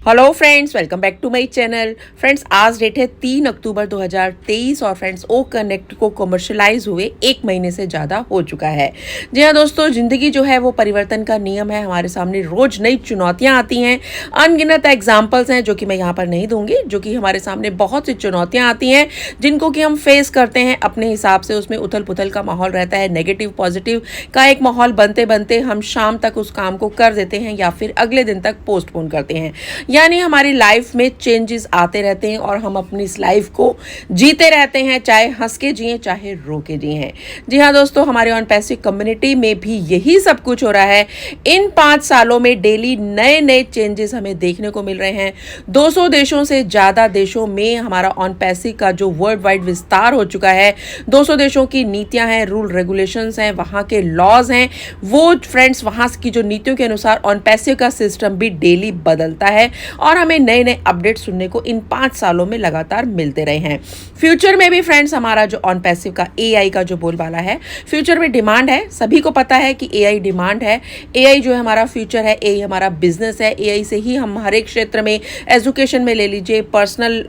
Hello friends, welcome back to my channel. Friends, आज date है 3 अक्टूबर 2023 और फ्रेंड्स ओ कनेक्ट को कमर्शलाइज हुए 1 महीने से ज़्यादा हो चुका है। जी हाँ दोस्तों, ज़िंदगी जो है वो परिवर्तन का नियम है। हमारे सामने रोज़ नई चुनौतियाँ आती हैं। अनगिनत एग्जाम्पल्स हैं जो कि मैं यहाँ पर नहीं दूंगी, जो कि हमारे सामने बहुत सी चुनौतियाँ आती हैं जिनको कि हम फेस करते हैं अपने हिसाब से। उसमें उथल पुथल का माहौल रहता है, नेगेटिव पॉजिटिव का एक माहौल बनते बनते हम शाम तक उस काम को कर देते हैं या फिर अगले दिन तक पोस्टपोन करते हैं। यानी हमारी लाइफ में चेंजेस आते रहते हैं और हम अपनी इस लाइफ को जीते रहते हैं, चाहे हंस के जिए चाहे रो के जिए। जी हाँ दोस्तों, हमारे ऑन पैसिव कम्युनिटी में भी यही सब कुछ हो रहा है। इन 5 सालों में डेली नए नए चेंजेस हमें देखने को मिल रहे हैं। 200 देशों से ज़्यादा देशों में हमारा ऑन पैसिव का जो वर्ल्ड वाइड विस्तार हो चुका है। 200 देशों की नीतियां हैं, रूल रेगुलेशंस हैं, वहाँ के लॉज हैं। वो फ्रेंड्स, वहाँ की जो नीतियों के अनुसार ऑन पैसिव का सिस्टम भी डेली बदलता है और हमें नए नए अपडेट सुनने को इन 5 सालों में लगातार मिलते रहे हैं। फ्यूचर में भी फ्रेंड्स, हमारा जो ऑन पैसिव का एआई का जो बोलबाला है, फ्यूचर में डिमांड है। सभी को पता है कि एआई डिमांड है। एआई जो है हमारा फ्यूचर है, एआई हमारा बिजनेस है। एआई से ही हम हर एक क्षेत्र में, एजुकेशन में ले लीजिए, पर्सनल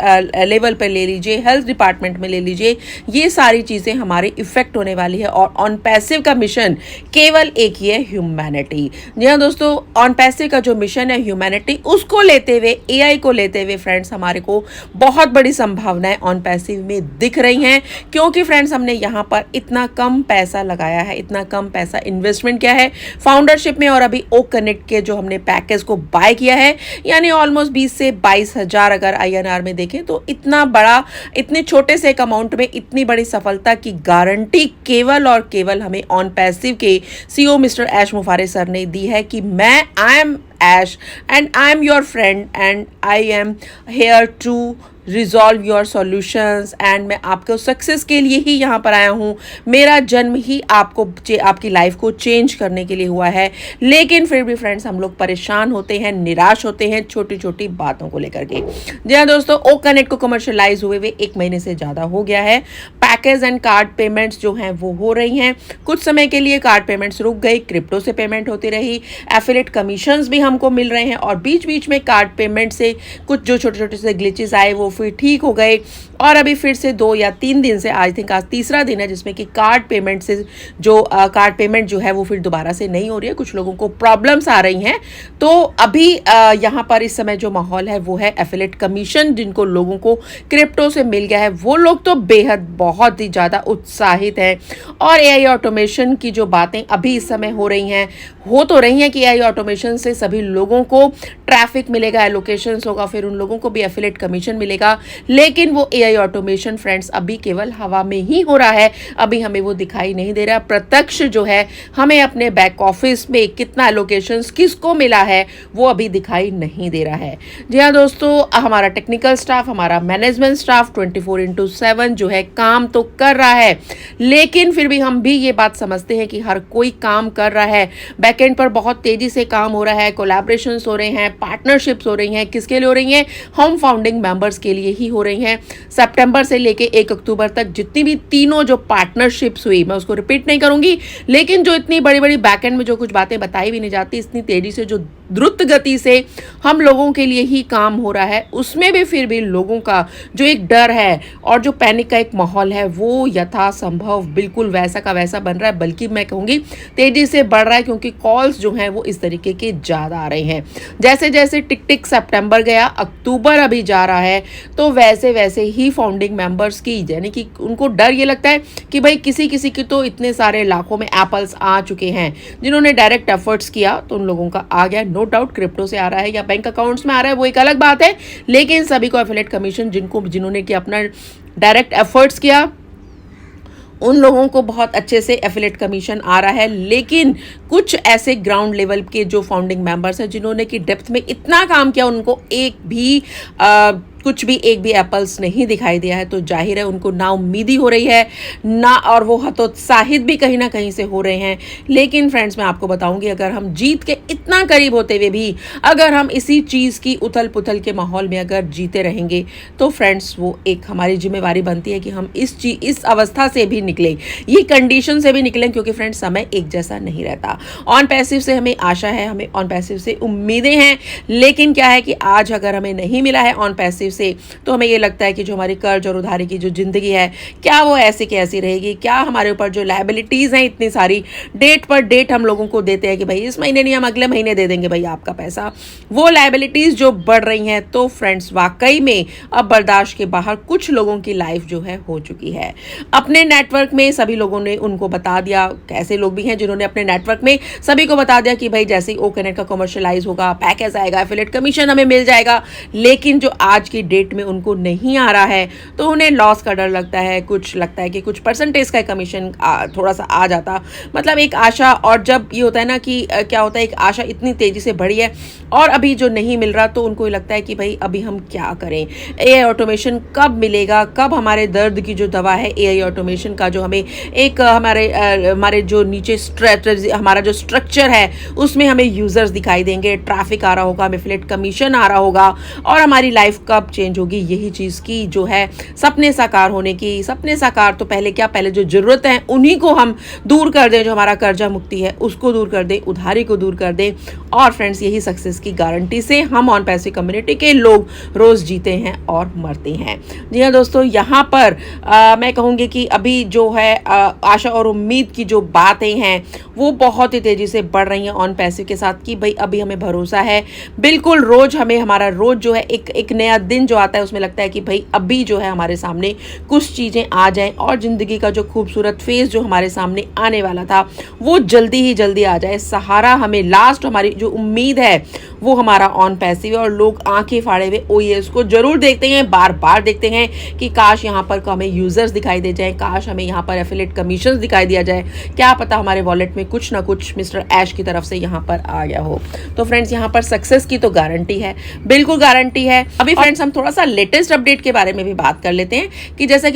लेवल पर ले लीजिए, हेल्थ डिपार्टमेंट में ले लीजिए, ये सारी चीज़ें हमारी इफेक्ट होने वाली है। और ऑन पैसिव का मिशन केवल एक ही है, ह्यूमैनिटी। जी हाँ दोस्तों, ऑन पैसिव का जो मिशन है ह्यूमैनिटी, उसको लेते हुए, एआई को लेते हुए फ्रेंड्स, हमारे को बहुत बड़ी संभावनाएं ऑन पैसिव में दिख रही हैं। क्योंकि फ्रेंड्स, हमने यहाँ पर इतना कम पैसा लगाया है, इतना कम पैसा इन्वेस्टमेंट किया है फाउंडरशिप में। और अभी ओ कनेक्ट के जो हमने पैकेज को बाय किया है, यानी ऑलमोस्ट 20 से 22 हज़ार अगर आईएनआर में देखें तो इतना बड़ा, इतने छोटे से एक अमाउंट में इतनी बड़ी सफलता की गारंटी केवल और केवल हमें ऑन पैसिव के सीईओ मिस्टर ऐश मुफारे सर ने दी है कि I am Ash and I am your friend and I am here to resolve your solutions and मैं आपको सक्सेस के लिए ही यहाँ पर आया हूँ। मेरा जन्म ही आपकी लाइफ को चेंज करने के लिए हुआ है। लेकिन फिर भी फ्रेंड्स, हम लोग परेशान होते हैं, निराश होते हैं छोटी छोटी बातों को लेकर के। जी हाँ दोस्तों, ओ कनेक्ट को कमर्शलाइज हुए 1 महीने से ज़्यादा हो गया है। पैकेज एंड कार्ड पेमेंट्स जो हैं वो हो रही हैं। कुछ समय के लिए कार्ड पेमेंट्स रुक गई, क्रिप्टो से पेमेंट होती रही, एफिलिएट कमीशंस भी हमको मिल रहे हैं और बीच बीच में कार्ड पेमेंट से कुछ जो छोटे छोटे से ग्लिचेस आए वो फिर ठीक हो गए। और अभी फिर से 2 या 3 दिन से, आई थिंक आज तीसरा दिन है जिसमें कि कार्ड पेमेंट से जो कार्ड पेमेंट जो है वो फिर दोबारा से नहीं हो रही है। कुछ लोगों को प्रॉब्लम्स आ रही हैं। तो अभी यहाँ पर इस समय जो माहौल है वो है एफिलिएट कमीशन, जिनको लोगों को क्रिप्टो से मिल गया है वो लोग तो बेहद बहुत ही ज़्यादा उत्साहित हैं। और एआई ऑटोमेशन की जो बातें अभी इस समय हो रही हैं, हो तो रही हैं कि एआई ऑटोमेशन से सभी लोगों को ट्रैफिक मिलेगा, एलोकेशंस होगा, फिर उन लोगों को भी एफिलिएट कमीशन मिलेगा। लेकिन वो एआई ऑटोमेशन फ्रेंड्स अभी केवल हवा में ही हो रहा है, अभी हमें वो दिखाई नहीं दे रहा। प्रत्यक्ष जो है हमें अपने बैक ऑफिस में कितना एलोकेशंस किसको मिला है वो अभी दिखाई नहीं दे रहा है। जी हाँ दोस्तों, हमारा टेक्निकल स्टाफ, हमारा मैनेजमेंट स्टाफ 24/7 जो है काम तो कर रहा है। लेकिन फिर भी हम भी ये बात समझते हैं कि हर कोई काम कर रहा है, बैकएंड पर बहुत तेजी से काम हो रहा है, कोलैबोरेशंस हो रहे हैं, पार्टनरशिप्स हो रही हैं। किसके लिए हो रही हैं? हम फाउंडिंग मेंबर्स के लिए ही हो रही हैं। सितंबर से लेके 1 अक्टूबर तक जितनी भी तीनों जो पार्टनरशिप्स हुई, मैं उसको रिपीट नहीं करूंगी, लेकिन जो इतनी बड़ी बड़ी बैकएंड में जो कुछ बातें बताई भी नहीं जाती, इतनी तेजी से जो द्रुत गति से हम लोगों के लिए ही काम हो रहा है, उसमें भी फिर भी लोगों का जो एक डर है और जो पैनिक का एक माहौल है वो यथासंभव बिल्कुल वैसा का वैसा बन रहा है, बल्कि मैं कहूँगी तेजी से बढ़ रहा है। क्योंकि कॉल्स जो हैं वो इस तरीके के ज़्यादा आ रहे हैं। जैसे जैसे टिक टिक सितंबर गया, अक्टूबर अभी जा रहा है, तो वैसे वैसे ही फाउंडिंग मेंबर्स की, यानी कि उनको डर ये लगता है कि भाई किसी किसी की तो इतने सारे लाखों में एप्पल्स आ चुके हैं। जिन्होंने डायरेक्ट एफर्ट्स किया तो उन लोगों का आ गया, नो डाउट क्रिप्टो से आ रहा है या बैंक अकाउंट्स में आ रहा है वो एक अलग बात है। लेकिन सभी को एफिलिएट कमीशन, जिन्होंने कि अपना डायरेक्ट एफर्ट्स किया, उन लोगों को बहुत अच्छे से एफिलिएट कमीशन आ रहा है। लेकिन कुछ ऐसे ग्राउंड लेवल के जो फाउंडिंग मेंबर्स हैं जिन्होंने कि डेप्थ में इतना काम किया, उनको एक भी कुछ भी एक भी एप्पल्स नहीं दिखाई दिया है, तो जाहिर है उनको ना उम्मीदी हो रही है ना, और वो हतोत्साहित भी कहीं ना कहीं से हो रहे हैं। लेकिन फ्रेंड्स मैं आपको बताऊंगी, अगर हम जीत के इतना करीब होते हुए भी अगर हम इसी चीज़ की उथल पुथल के माहौल में अगर जीते रहेंगे, तो फ्रेंड्स वो एक हमारी जिम्मेवारी बनती है कि हम इस अवस्था से भी निकले, ये कंडीशन से भी निकलें, क्योंकि फ्रेंड्स समय एक जैसा नहीं रहता। ऑन पैसिव से हमें आशा है, हमें ऑन पैसिव से उम्मीदें हैं, लेकिन क्या है कि आज अगर हमें नहीं मिला है ऑन पैसिव से, तो हमें ये लगता है कि जो हमारी कर्ज और उधारी की जो जिंदगी है, क्या वो ऐसी की ऐसी रहेगी? क्या हमारे ऊपर जो लायबिलिटीज़ हैं इतनी सारी, डेट पर डेट हम लोगों को देते हैं कि भाई इस महीने नहीं, हम अगले महीने दे देंगे भाई आपका पैसा, वो लायबिलिटीज़ जो बढ़ रही हैं, तो फ्रेंड्स वाकई में अब बर्दाश्त के बाहर कुछ लोगों की लाइफ जो है हो चुकी है। अपने नेटवर्क में सभी लोगों ने उनको बता दिया, ऐसे लोग भी हैं जिन्होंने अपने नेटवर्क में सभी को बता दिया कि भाई जैसे ही ओ कनेक्ट का कमर्शियलाइज होगा, पैकेज आएगा, एफिलिएट कमीशन हमें मिल जाएगा, लेकिन जो आज की डेट में उनको नहीं आ रहा है, तो उन्हें लॉस का डर लगता है, कुछ लगता है कि कुछ परसेंटेज का कमीशन थोड़ा सा आ जाता, मतलब एक आशा। और जब ये होता है ना कि क्या होता है, एक आशा इतनी तेजी से बढ़ी है और अभी जो नहीं मिल रहा, तो उनको लगता है कि भाई अभी हम क्या करें, एआई ऑटोमेशन कब मिलेगा, कब हमारे दर्द की जो दवा है एआई ऑटोमेशन का, जो हमें एक हमारे जो नीचे हमारा जो स्ट्रक्चर है उसमें हमें यूजर्स दिखाई देंगे, ट्रैफिक आ रहा होगा, हमें एफिलिएट कमीशन आ रहा होगा, और हमारी लाइफ कब चेंज होगी। यही चीज़ की जो है सपने साकार होने की, सपने साकार तो पहले क्या, पहले जो जरूरत है उन्हीं को हम दूर कर दें, जो हमारा कर्जा मुक्ति है उसको दूर कर दें, उधारी को दूर कर दें, और फ्रेंड्स यही सक्सेस की गारंटी से हम ऑन पैसिव कम्युनिटी के लोग रोज जीते हैं और मरते हैं। जी हाँ दोस्तों, यहाँ पर मैं कहूँगी कि अभी जो है आशा और उम्मीद की जो बातें हैं वो बहुत ही तेजी से बढ़ रही हैं ऑन पैसिव के साथ, कि भाई अभी हमें भरोसा है, बिल्कुल रोज हमें, हमारा रोज जो है एक नया दिन जो आता है उसमें लगता है कि भाई अभी जो है हमारे सामने कुछ चीज़ें आ जाएं, और ज़िंदगी का जो खूबसूरत फेज जो हमारे सामने आने वाला था वो जल्दी ही जल्दी आ जाए। सहारा हमें, लास्ट हमारी जो उम्मीद है वो हमारा ऑन पैसिव है, और लोग आंखें फाड़े हुए ओएस को जरूर देखते हैं, बार बार देखते हैं कि काश यहाँ पर हमें यूजर्स दिखाई दे जाए, काश हमें यहाँ पर एफिलिएट कमीशन दिखाई दिया जाए, क्या पता हमारे वॉलेट में कुछ ना कुछ मिस्टर ऐश की तरफ से यहाँ पर आ गया हो। तो फ्रेंड्स यहाँ पर सक्सेस की तो गारंटी है, बिल्कुल गारंटी है। अभी फ्रेंड्स हम थोड़ा सा लेटेस्ट अपडेट के बारे में भी बात कर लेते हैं, कि जैसा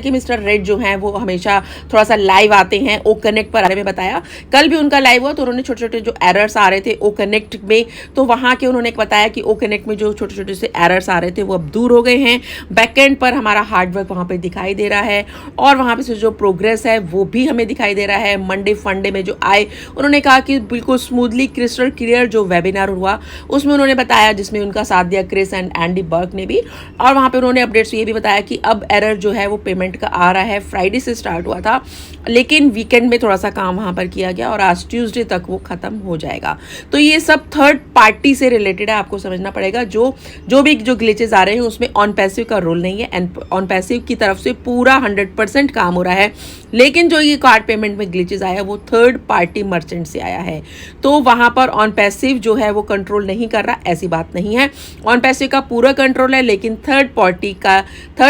कि मिस्टर रेड जो हैं वो हमेशा थोड़ा सा लाइव आते हैं ओ कनेक्ट पर, बारे में बताया, कल भी उनका लाइव हुआ, तो उन्होंने छोटे छोटे जो एरर्स आ रहे थे ओ कनेक्ट में, तो वहाँ के उन्होंने बताया कि ओ कनेक्ट में जो छोटे छोटे से एरर्स आ रहे थे वो अब दूर हो गए हैं, बैकएंड पर हमारा हार्डवर्क वहाँ पे दिखाई दे रहा है, और वहाँ पे से जो प्रोग्रेस है वो भी हमें दिखाई दे रहा है। मंडे फंडे में जो आए, उन्होंने कहा कि बिल्कुल स्मूथली क्रिस्टल क्लियर जो वेबिनार हुआ उसमें उन्होंने बताया, जिसमें उनका साथ दिया क्रिस एंड एंडी बर्क ने भी, और वहाँ पे उन्होंने अपडेट्स ये भी बताया कि अब एरर जो है वो पेमेंट का आ रहा है, फ्राइडे से स्टार्ट हुआ था, लेकिन वीकेंड में थोड़ा सा काम वहाँ पर किया गया और आज ट्यूसडे तक वो खत्म हो जाएगा। तो ये सब थर्ड पार्टी से रिलेटेड है, आपको समझना पड़ेगा। जो भी जो ग्लिचेस आ रहे हैं उसमें ऑन पैसिव का रोल नहीं है, एंड ऑन पैसिव की तरफ से पूरा 100% काम हो रहा है, लेकिन जो ये कार्ड पेमेंट में ग्लिचेस आया वो थर्ड पार्टी मर्चेंट से आया है, तो वहाँ पर ऑन पैसिव जो है वो कंट्रोल नहीं कर रहा, ऐसी बात नहीं है। ऑन पैसिव का पूरा कंट्रोल है, लेकिन थर्ड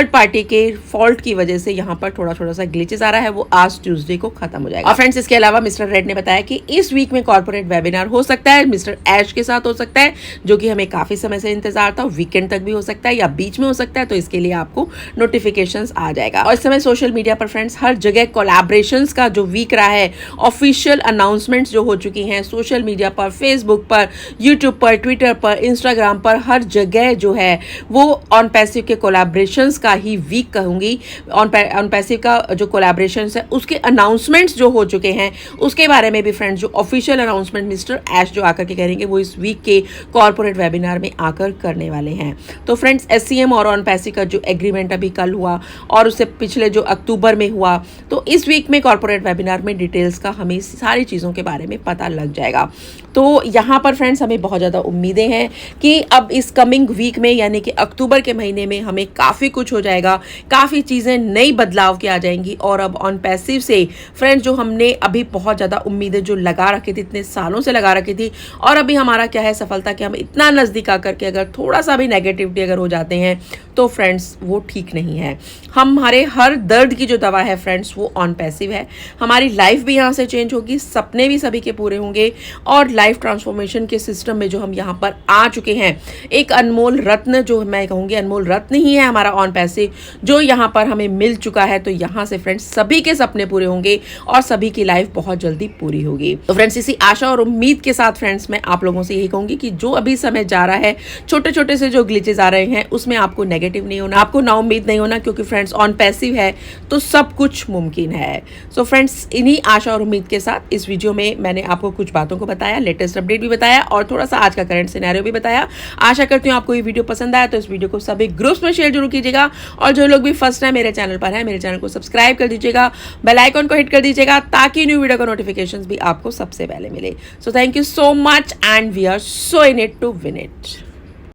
पार्टी के फॉल्ट की वजह से यहाँ पर थोड़ा थोड़ा सा ग्लिचेस आ रहा है, वो आज ट्यूसडे को खत्म हो जाएगा। और फ्रेंड्स इसके अलावा मिस्टर रेड ने बताया कि इस वीक में कॉर्पोरेट वेबिनार हो सकता है, मिस्टर ऐश के साथ हो सकता है, जो कि हमें काफी समय से इंतजार था, वीकेंड तक भी हो सकता है या बीच में हो सकता है, तो इसके लिए आपको नोटिफिकेशंस आ जाएगा। और इस समय सोशल मीडिया पर फ्रेंड्स हर जगह कोलैबोरेशंस का जो वीक रहा है, ऑफिशियल अनाउंसमेंट्स जो हो चुकी हैं सोशल मीडिया पर, फेसबुक पर, यूट्यूब पर, ट्विटर पर, इंस्टाग्राम पर, हर जगह जो है वो ऑन पैसिव के कोलैबोरेशंस का ही वीक कहूंगी। ऑन पैसिव का जो कोलैबोरेशंस है उसके अनाउंसमेंट्स जो हो चुके हैं उसके बारे में भी फ्रेंड्स जो ऑफिशियल अनाउंसमेंट मिस्टर ऐश जो आकर के करेंगे वो इस वीक के कॉर्पोरेट वेबिनार में आकर करने वाले हैं। तो फ्रेंड्स एससीएम और ऑन पैसिव का जो एग्रीमेंट अभी कल हुआ और उससे पिछले जो अक्टूबर में हुआ, तो इस वीक में कॉर्पोरेट वेबिनार में डिटेल्स का हमें सारी चीज़ों के बारे में पता लग जाएगा। तो यहाँ पर फ्रेंड्स हमें बहुत ज़्यादा उम्मीदें हैं कि अब इस कमिंग वीक में यानी कि अक्टूबर के महीने में हमें काफ़ी कुछ हो जाएगा, काफ़ी चीज़ें नई बदलाव की आ जाएंगी। और अब ऑन पैसिव से फ्रेंड्स जो हमने अभी बहुत ज़्यादा उम्मीदें जो लगा रखी थी, इतने सालों से लगा रखी थी, और अभी हमारा क्या है सफलता कि हम इतना नज़दीक आकर के अगर थोड़ा सा भी नेगेटिविटी अगर हो जाते हैं तो फ्रेंड्स वो ठीक नहीं है। हमारे हर दर्द की जो दवा है फ्रेंड्स वो ऑन पैसिव है। हमारी लाइफ भी यहाँ से चेंज होगी, सपने भी सभी के पूरे होंगे, और लाइफ ट्रांसफॉर्मेशन के सिस्टम में जो हम यहाँ पर आ चुके हैं, एक अनमोल अनमोल रत्न, जो मैं कहूँगी अनमोल रत्न ही है हमारा ऑन पैसे, जो यहाँ पर हमें मिल चुका है। तो यहाँ से फ्रेंड्स सभी के सपने पूरे होंगे और सभी की लाइफ बहुत जल्दी पूरी होगी। तो फ्रेंड्स इसी आशा और उम्मीद के साथ फ्रेंड्स मैं आप लोगों से यही कहूंगी कि जो अभी समय जा रहा है, छोटे छोटे से जो ग्लिचेस आ रहे हैं, उसमें आपको नेगेटिव नहीं होना, आपको नाउम्मीद नहीं होना, क्योंकि फ्रेंड्स ऑन पैसिव है तो सब कुछ मुमकिन है। सो फ्रेंड्स इन्हीं आशा और उम्मीद के साथ इस वीडियो में मैंने आपको कुछ बातों को बताया, लेटेस्ट अपडेट भी बताया और थोड़ा सा आज का करंट सिनेरियो भी बताया। आशा करती हूँ आपको ये वीडियो पसंद आया, तो इस वीडियो को सभी ग्रुप्स में शेयर जरूर कीजिएगा और जो लोग भी फर्स्ट टाइम मेरे चैनल पर है, मेरे चैनल को सब्सक्राइब कर दीजिएगा, बेल आइकन को हिट कर दीजिएगा ताकि न्यू वीडियो का नोटिफिकेशंस भी आपको सबसे पहले मिले। So thank you so much and we are so in it to win it.